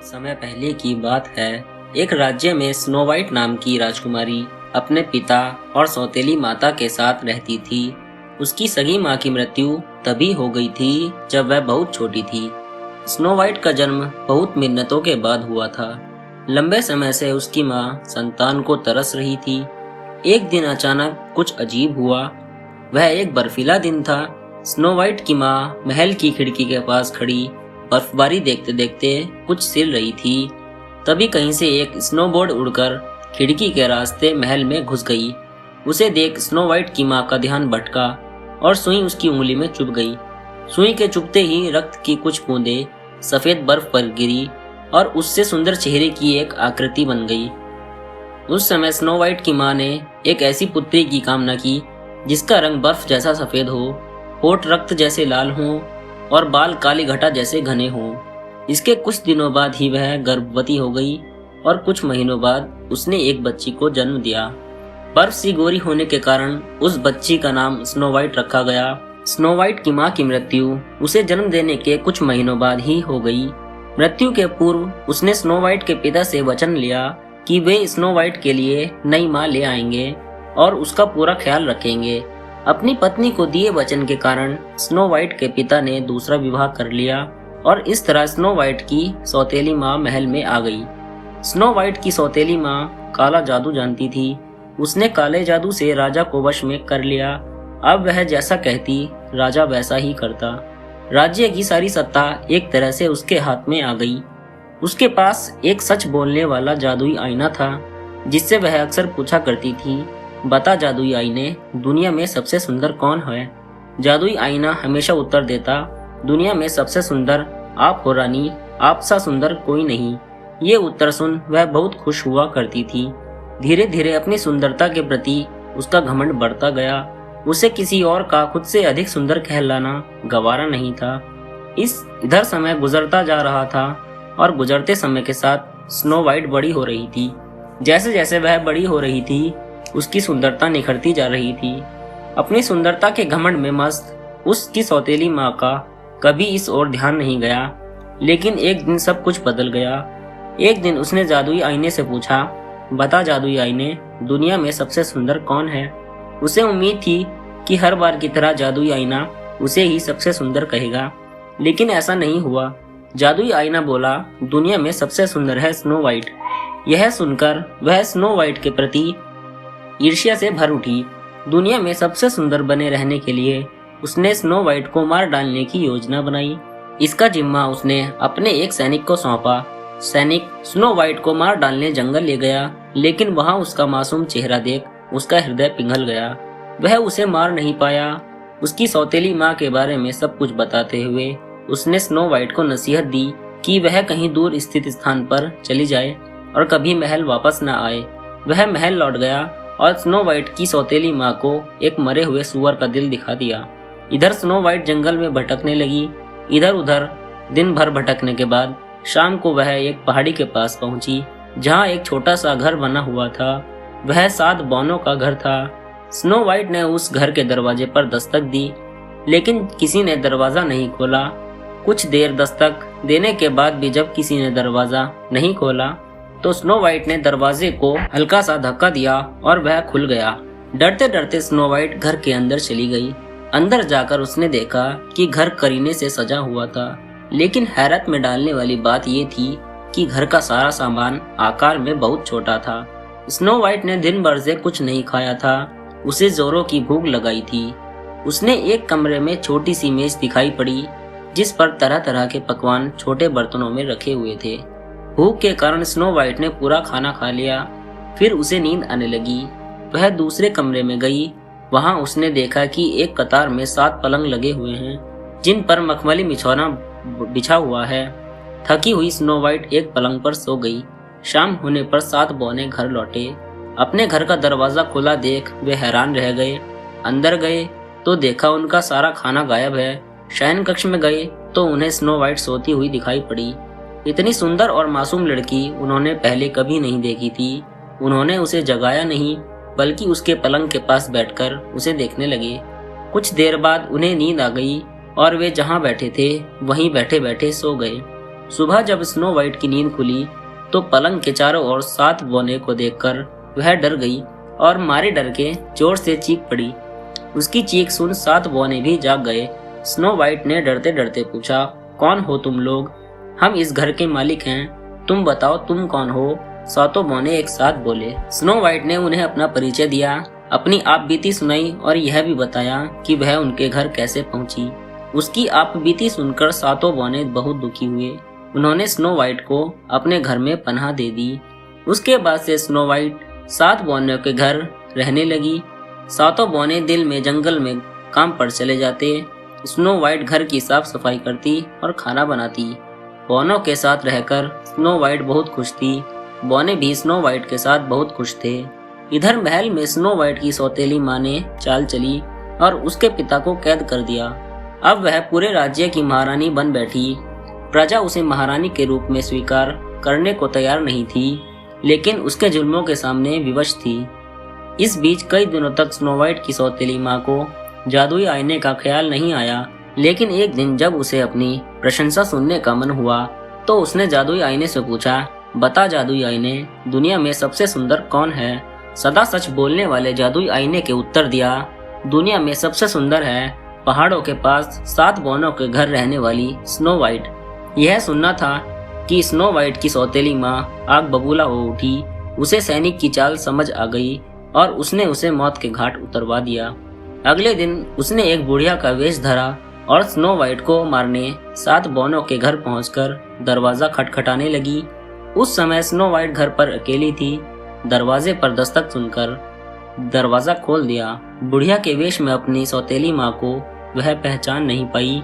बहुत समय पहले की बात है। एक राज्य में स्नो वाइट नाम की राजकुमारी अपने पिता और सौतेली माता के साथ रहती थी। उसकी सगी माँ की मृत्यु तभी हो गई थी जब वह बहुत छोटी थी। स्नो वाइट का जन्म बहुत मिन्नतों के बाद हुआ था। लंबे समय से उसकी माँ संतान को तरस रही थी। एक दिन अचानक कुछ अजीब हुआ। वह एक बर्फीला दिन था। स्नो वाइट की माँ महल की खिड़की के पास खड़ी बर्फबारी देखते देखते कुछ सिल रही थी। तभी कहीं से एक स्नोबोर्ड उड़कर खिड़की के रास्ते महल में घुस गई। उसे देख स्नो वाइट की माँ का ध्यान भटका और सुई उसकी उंगली में चुभ गई। सुई के चुभते ही रक्त की कुछ बूंदें सफेद बर्फ पर गिरी और उससे सुंदर चेहरे की एक आकृति बन गई। उस समय स्नो वाइट की माँ ने एक ऐसी पुत्री की कामना की जिसका रंग बर्फ जैसा सफेद हो, होठ रक्त जैसे लाल हों और बाल काली घटा जैसे घने हों। इसके कुछ दिनों बाद ही वह गर्भवती हो गई और कुछ महीनों बाद उसने एक बच्ची को जन्म दिया। बर्फ सी गोरी होने के कारण उस बच्ची का नाम स्नो वाइट रखा गया। स्नो वाइट की माँ की मृत्यु उसे जन्म देने के कुछ महीनों बाद ही हो गई। मृत्यु के पूर्व उसने स्नो वाइट के पिता से वचन लिया कि वे स्नो वाइट के लिए नई माँ ले आएंगे और उसका पूरा ख्याल रखेंगे। अपनी पत्नी को दिए वचन के कारण स्नो वाइट के पिता ने दूसरा विवाह कर लिया और इस तरह स्नो वाइट की सौतेली माँ महल में आ गई। स्नो वाइट की सौतेली माँ काला जादू जानती थी। उसने काले जादू से राजा को वश में कर लिया। अब वह जैसा कहती राजा वैसा ही करता। राज्य की सारी सत्ता एक तरह से उसके हाथ में आ गई। उसके पास एक सच बोलने वाला जादुई आईना था जिससे वह अक्सर पूछा करती थी, बता जादुई आईने, दुनिया में सबसे सुंदर कौन है? जादुई आईना हमेशा उत्तर देता, दुनिया में सबसे सुंदर आप हो रानी, आप सा सुंदर कोई नहीं। ये उत्तर सुन वह बहुत खुश हुआ करती थी। धीरे धीरे अपनी सुंदरता के प्रति उसका घमंड बढ़ता गया। उसे किसी और का खुद से अधिक सुंदर कहलाना गवारा नहीं था। इधर समय गुजरता जा रहा था और गुजरते समय के साथ स्नो वाइट बड़ी हो रही थी। जैसे जैसे वह बड़ी हो रही थी उसकी सुंदरता निखरती जा रही थी। अपनी सुंदरता के घमंड में मस्त उसकी सौतेली माँ का कभी इस ओर ध्यान नहीं गया। लेकिन एक दिन सब कुछ बदल गया। एक दिन उसने जादुई आईने से पूछा, बता जादुई आईने, दुनिया में सबसे सुंदर कौन है? उसे उम्मीद थी कि हर बार की तरह जादुई आईना उसे ही सबसे सुंदर कहेगा, लेकिन ऐसा नहीं हुआ। जादुई आईना बोला, दुनिया में सबसे सुंदर है स्नो वाइट। यह सुनकर वह स्नो वाइट के प्रति ईर्ष्या से भर उठी। दुनिया में सबसे सुंदर बने रहने के लिए उसने स्नो वाइट को मार डालने की योजना बनाई। इसका जिम्मा उसने अपने एक सैनिक को सौंपा। सैनिक स्नो वाइट को मार डालने जंगल ले गया, लेकिन वहां उसका मासूम चेहरा देख उसका हृदय पिघल गया। वह उसे मार नहीं पाया। उसकी सौतेली माँ के बारे में सब कुछ बताते हुए उसने स्नो वाइट को नसीहत दी कि वह कहीं दूर स्थित स्थान पर चली जाए और कभी महल वापस न आए। वह महल लौट गया और स्नो वाइट की सौतेली माँ को एक मरे हुए सुअर का दिल दिखा दिया। इधर स्नो वाइट जंगल में भटकने लगी। इधर उधर दिन भर भटकने के बाद शाम को वह एक पहाड़ी के पास पहुंची जहां एक छोटा सा घर बना हुआ था। वह 7 बौनों का घर था। स्नो वाइट ने उस घर के दरवाजे पर दस्तक दी, लेकिन किसी ने दरवाजा नहीं खोला। कुछ देर दस्तक देने के बाद भी जब किसी ने दरवाजा नहीं खोला तो स्नो वाइट ने दरवाजे को हल्का सा धक्का दिया और वह खुल गया। डरते डरते स्नो वाइट घर के अंदर चली गई। अंदर जाकर उसने देखा कि घर करीने से सजा हुआ था, लेकिन हैरत में डालने वाली बात ये थी कि घर का सारा सामान आकार में बहुत छोटा था। स्नो वाइट ने दिन भर से कुछ नहीं खाया था। उसे जोरों की भूख लगाई थी। उसने एक कमरे में छोटी सी मेज दिखाई पड़ी जिस पर तरह तरह के पकवान छोटे बर्तनों में रखे हुए थे। भूख के कारण स्नो वाइट ने पूरा खाना खा लिया। फिर उसे नींद आने लगी। वह दूसरे कमरे में गई। वहां उसने देखा कि एक कतार में 7 पलंग लगे हुए हैं जिन पर मखमली बिछौना बिछा हुआ है। थकी हुई स्नो वाइट एक पलंग पर सो गई। शाम होने पर 7 बौने घर लौटे। अपने घर का दरवाजा खुला देख वे हैरान रह गए। अंदर गए तो देखा उनका सारा खाना गायब है। शयन कक्ष में गए तो उन्हें स्नो वाइट सोती हुई दिखाई पड़ी। इतनी सुंदर और मासूम लड़की उन्होंने पहले कभी नहीं देखी थी। उन्होंने उसे जगाया नहीं, बल्कि उसके पलंग के पास बैठकर उसे देखने लगे। कुछ देर बाद उन्हें नींद आ गई और वे जहां बैठे थे वहीं बैठे बैठे सो गए। सुबह जब स्नो वाइट की नींद खुली तो पलंग के चारों ओर 7 बौने को देखकर वह डर गई और मारे डर के जोर से चीख पड़ी। उसकी चीख सुन 7 बौने भी जाग गए। स्नो वाइट ने डरते डरते पूछा, कौन हो तुम लोग? हम इस घर के मालिक हैं, तुम बताओ तुम कौन हो? 7 बौने एक साथ बोले। स्नो वाइट ने उन्हें अपना परिचय दिया, अपनी आप बीती सुनाई और यह भी बताया कि वह उनके घर कैसे पहुंची। उसकी आप बीती सुनकर 7 बौने बहुत दुखी हुए। उन्होंने स्नो वाइट को अपने घर में पनाह दे दी। उसके बाद से स्नो वाइट 7 बौनों के घर रहने लगी। 7 बौने दिल में जंगल में काम पर चले जाते। स्नो वाइट घर की साफ सफाई करती और खाना बनाती। बौनों के साथ रहकर स्नो वाइट बहुत खुश थी। बौने भी स्नो वाइट के साथ बहुत खुश थे। इधर महल में स्नो वाइट की सौतेली माँ ने चाल चली और उसके पिता को कैद कर दिया। अब वह पूरे राज्य की महारानी बन बैठी। प्रजा उसे महारानी के रूप में स्वीकार करने को तैयार नहीं थी, लेकिन उसके जुल्मों के सामने विवश थी। इस बीच कई दिनों तक स्नो वाइट की सौतेली माँ को जादुई आईने का ख्याल नहीं आया, लेकिन एक दिन जब उसे अपनी प्रशंसा सुनने का मन हुआ तो उसने जादुई आईने से पूछा, बता जादुई आईने, दुनिया में सबसे सुंदर कौन है? सदा सच बोलने वाले जादुई आईने के उत्तर दिया, दुनिया में सबसे सुंदर है पहाड़ों के पास 7 बौनों के घर रहने वाली स्नो वाइट। यह सुनना था कि स्नो वाइट की सौतेली माँ आग बबूला हो उठी। उसे सैनिक की चाल समझ आ गई और उसने उसे मौत के घाट उतरवा दिया। अगले दिन उसने एक बुढ़िया का वेश धरा और स्नो वाइट को मारने 7 बौनों के घर पहुंचकर दरवाजा खटखटाने लगी। उस समय स्नो वाइट घर पर अकेली थी। दरवाजे पर दस्तक सुनकर दरवाजा खोल दिया। बुढ़िया के वेश में अपनी सौतेली माँ को वह पहचान नहीं पाई।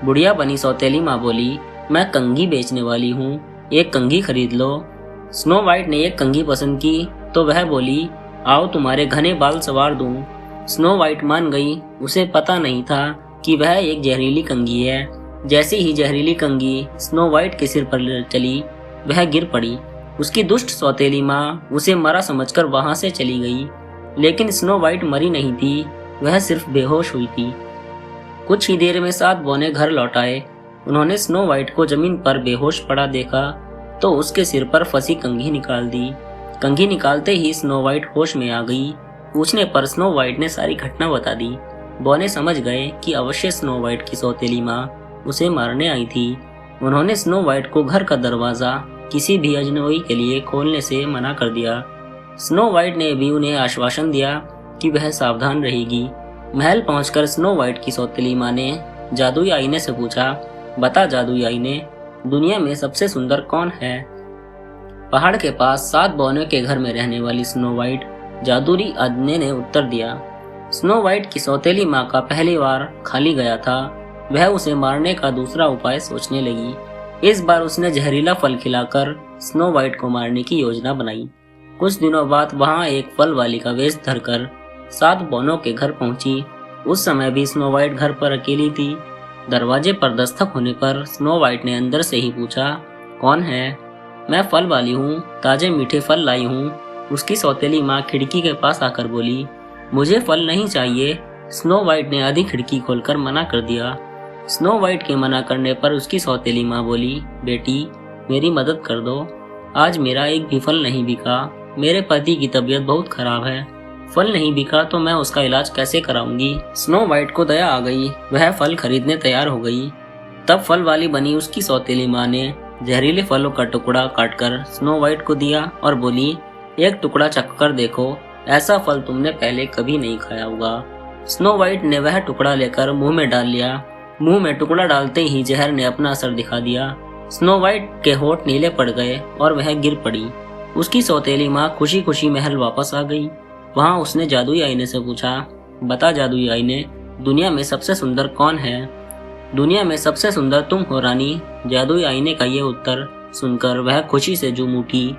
बुढ़िया बनी सौतेली माँ बोली, मैं कंघी बेचने वाली हूँ, एक कंघी खरीद लो। स्नो वाइट ने एक कंघी पसंद की तो वह बोली, आओ तुम्हारे घने बाल सवार दूं। स्नो वाइट मान गई। उसे पता नहीं था कि वह एक जहरीली कंघी है। जैसे ही जहरीली कंघी स्नो वाइट के सिर पर चली, वह गिर पड़ी। उसकी दुष्ट सौतेली माँ उसे मरा समझकर वहां से चली गई, लेकिन स्नो वाइट मरी नहीं थी, वह सिर्फ बेहोश हुई थी। कुछ ही देर में 7 बौने घर लौट आए। उन्होंने स्नो वाइट को जमीन पर बेहोश पड़ा देखा तो उसके सिर पर फंसी कंघी निकाल दी। कंघी निकालते ही स्नो वाइट होश में आ गई। पूछने पर स्नो वाइट ने सारी घटना बता दी। बौने समझ गए कि अवश्य स्नो वाइट की सौतेली माँ उसे मारने आई थी। उन्होंने स्नो वाइट को घर का दरवाजा किसी भी अजनबी के लिए खोलने से मना कर दिया। स्नो वाइट ने भी उन्हें आश्वासन दिया कि वह सावधान रहेगी। महल पहुंचकर स्नो वाइट की सौतेली माँ ने जादुई आईने से पूछा, बता जादुई आईने, दुनिया में सबसे सुंदर कौन है? पहाड़ के पास 7 बौनों के घर में रहने वाली स्नो वाइट जादुई आईने ने उत्तर दिया। स्नो वाइट की सौतेली माँ का पहली बार खाली गया था। वह उसे मारने का दूसरा उपाय सोचने लगी। इस बार उसने जहरीला फल खिलाकर स्नो वाइट को मारने की योजना बनाई। कुछ दिनों बाद वहां एक फल वाली का वेश धरकर 7 बौनों के घर पहुंची। उस समय भी स्नो वाइट घर पर अकेली थी। दरवाजे पर दस्तक होने पर स्नो वाइट ने अंदर से ही पूछा, कौन है? मैं फल वाली हूँ, ताजे मीठे फल लाई हूँ। उसकी सौतेली माँ खिड़की के पास आकर बोली, मुझे फल नहीं चाहिए। स्नो वाइट ने आधी खिड़की खोलकर मना कर दिया। स्नो वाइट के मना करने पर उसकी सौतेली माँ बोली, बेटी मेरी मदद कर दो, आज मेरा एक भी फल नहीं बिका। मेरे पति की तबीयत बहुत खराब है, फल नहीं बिका तो मैं उसका इलाज कैसे कराऊंगी? स्नो वाइट को दया आ गई। वह फल खरीदने तैयार हो गई। तब फल वाली बनी उसकी सौतेली माँ ने जहरीले फलों का टुकड़ा काटकर स्नो वाइट को दिया और बोली, एक टुकड़ा चखकर देखो, ऐसा फल तुमने पहले कभी नहीं खाया होगा। स्नो वाइट ने वह टुकड़ा लेकर मुंह में डाल लिया। मुंह में टुकड़ा डालते ही जहर ने अपना असर दिखा दिया। स्नो वाइट के होंठ नीले पड़ गए और वह गिर पड़ी। उसकी सौतेली माँ खुशी खुशी महल वापस आ गई। वहां उसने जादुई आईने से पूछा, बता जादुई आईने, दुनिया में सबसे सुंदर कौन है? दुनिया में सबसे सुंदर तुम हो रानी। जादुई आईने का ये उत्तर सुनकर वह खुशी से झूम उठी।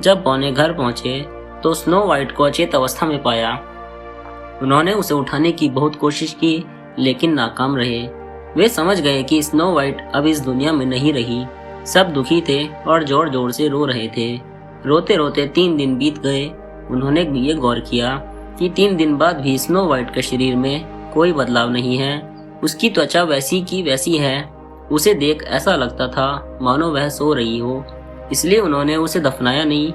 जब बौने घर पहुंचे तो स्नो वाइट को अचेत अवस्था में पाया। उन्होंने उसे उठाने की बहुत कोशिश की, लेकिन नाकाम रहे। वे समझ गए कि स्नो वाइट अब इस दुनिया में नहीं रही। सब दुखी थे और जोर जोर से रो रहे थे। रोते रोते 3 दिन बीत गए। उन्होंने ये गौर किया कि 3 दिन बाद भी स्नो वाइट के शरीर में कोई बदलाव नहीं है। उसकी त्वचा वैसी की वैसी है। उसे देख ऐसा लगता था मानो वह सो रही हो। इसलिए उन्होंने उसे दफनाया नहीं,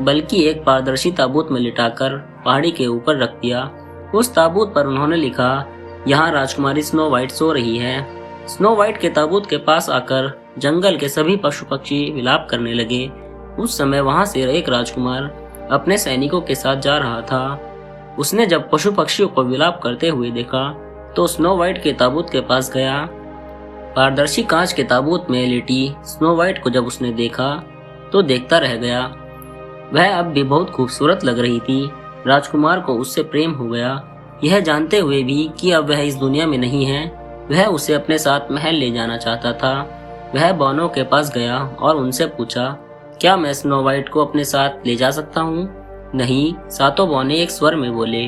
बल्कि एक पारदर्शी ताबूत में लिटाकर पहाड़ी के ऊपर रख दिया। उस ताबूत पर उन्होंने लिखा, यहाँ राजकुमारी स्नो वाइट सो रही है। स्नो वाइट के ताबूत के पास आकर जंगल के सभी पशु पक्षी विलाप करने लगे। उस समय वहां से एक राजकुमार अपने सैनिकों के साथ जा रहा था। उसने जब पशु पक्षियों को विलाप करते हुए देखा तो स्नो वाइट के ताबूत के पास गया। पारदर्शी कांच के ताबूत में लेटी स्नो वाइट को जब उसने देखा तो देखता रह गया। वह अब भी बहुत खूबसूरत लग रही थी। राजकुमार को उससे प्रेम हो गया। यह जानते हुए भी कि अब वह इस दुनिया में नहीं है, वह उसे अपने साथ महल ले जाना चाहता था। वह बौनों के पास गया और उनसे पूछा, क्या मैं स्नो वाइट को अपने साथ ले जा सकता हूँ? नहीं, सातों बौने एक स्वर में बोले।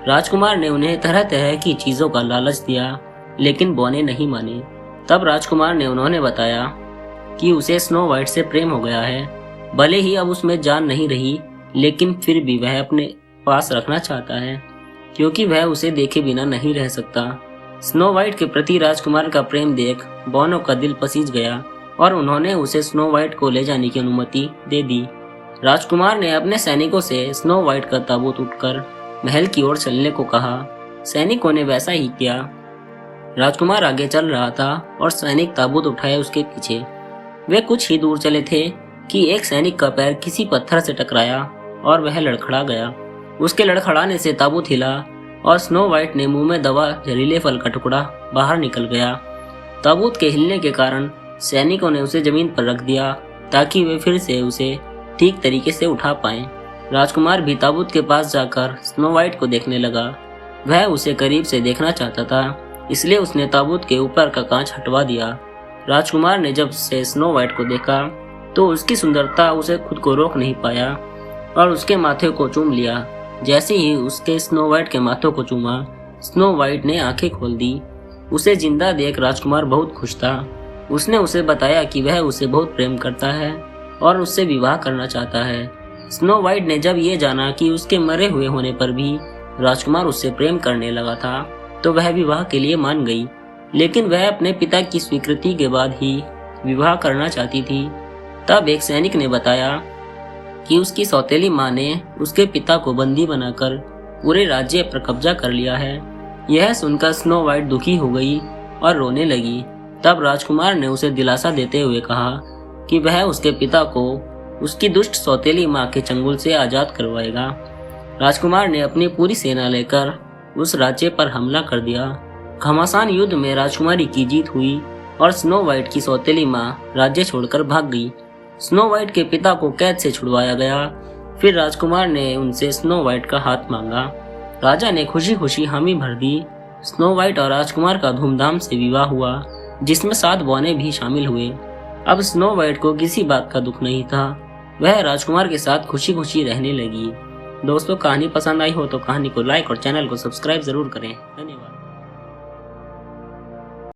राजकुमार ने उन्हें तरह तरह की चीजों का लालच दिया, लेकिन बौने नहीं माने। तब राजकुमार ने उन्होंने बताया कि उसे स्नो वाइट से प्रेम हो गया है। भले ही अब उसमें जान नहीं रही, लेकिन फिर भी वह अपने पास रखना चाहता है, क्योंकि वह उसे देखे बिना नहीं रह सकता। स्नो वाइट के प्रति राजकुमार का प्रेम देख बौनों का दिल पसीज गया और उन्होंने उसे स्नो वाइट को ले जाने की अनुमति दे दी। राजकुमार ने अपने सैनिकों से स्नो वाइट का ताबूत उठकर महल की ओर चलने को कहा। सैनिकों ने वैसा ही किया। राजकुमार आगे चल रहा था और सैनिक ताबूत उठाए उसके पीछे। वे कुछ ही दूर चले थे कि एक सैनिक का पैर किसी पत्थर से टकराया और वह लड़खड़ा गया। उसके लड़खड़ाने से ताबूत हिला और स्नो वाइट ने मुंह में दबा जहरीले फल का टुकड़ा बाहर निकल गया। ताबूत के हिलने के कारण सैनिकों ने उसे जमीन पर रख दिया ताकि वे फिर से उसे ठीक तरीके से उठा पाएं। राजकुमार भी ताबूत के पास जाकर स्नो वाइट को देखने लगा। वह उसे करीब से देखना चाहता था, इसलिए उसने ताबूत के ऊपर का कांच हटवा दिया। राजकुमार ने जब से स्नो वाइट को देखा तो उसकी सुंदरता उसे खुद को रोक नहीं पाया और उसके माथे को चूम लिया। जैसे ही उसके स्नो वाइट के माथे को चूमा, स्नो वाइट ने आंखें खोल दी। उसे जिंदा देख राजकुमार बहुत खुश था। उसने उसे बताया कि वह उसे बहुत प्रेम करता है और उससे विवाह करना चाहता है। स्नो वाइट ने जब ये जाना कि उसके मरे हुए होने पर भी राजकुमार उससे प्रेम करने लगा था, तो वह विवाह के लिए मान गई। लेकिन वह अपने पिता की स्वीकृति के बाद ही विवाह करना चाहती थी। तब एक सैनिक ने बताया कि उसकी सौतेली माँ ने उसके पिता को बंदी बनाकर पूरे राज्य पर कब्जा कर लिया है। यह सुनकर स्नो वाइट दुखी हो गई और रोने लगी। तब राजकुमार ने उसे दिलासा देते हुए कहा कि वह उसके पिता को उसकी दुष्ट सौतेली माँ के चंगुल से आजाद करवाएगा। राजकुमार ने अपनी पूरी सेना लेकर उस राज्य पर हमला कर दिया। घमासान युद्ध में राजकुमारी की जीत हुई और स्नो वाइट की सौतेली माँ राज्य छोड़कर भाग गई। स्नो वाइट के पिता को कैद से छुड़वाया गया। फिर राजकुमार ने उनसे स्नो वाइट का हाथ मांगा। राजा ने खुशी खुशी हामी भर दी। स्नो वाइट और राजकुमार का धूमधाम से विवाह हुआ, जिसमें 7 बौने भी शामिल हुए। अब स्नो वाइट को किसी बात का दुख नहीं था। वह राजकुमार के साथ खुशी खुशी रहने लगी। दोस्तों, कहानी पसंद आई हो तो कहानी को लाइक और चैनल को सब्सक्राइब जरूर करें। धन्यवाद।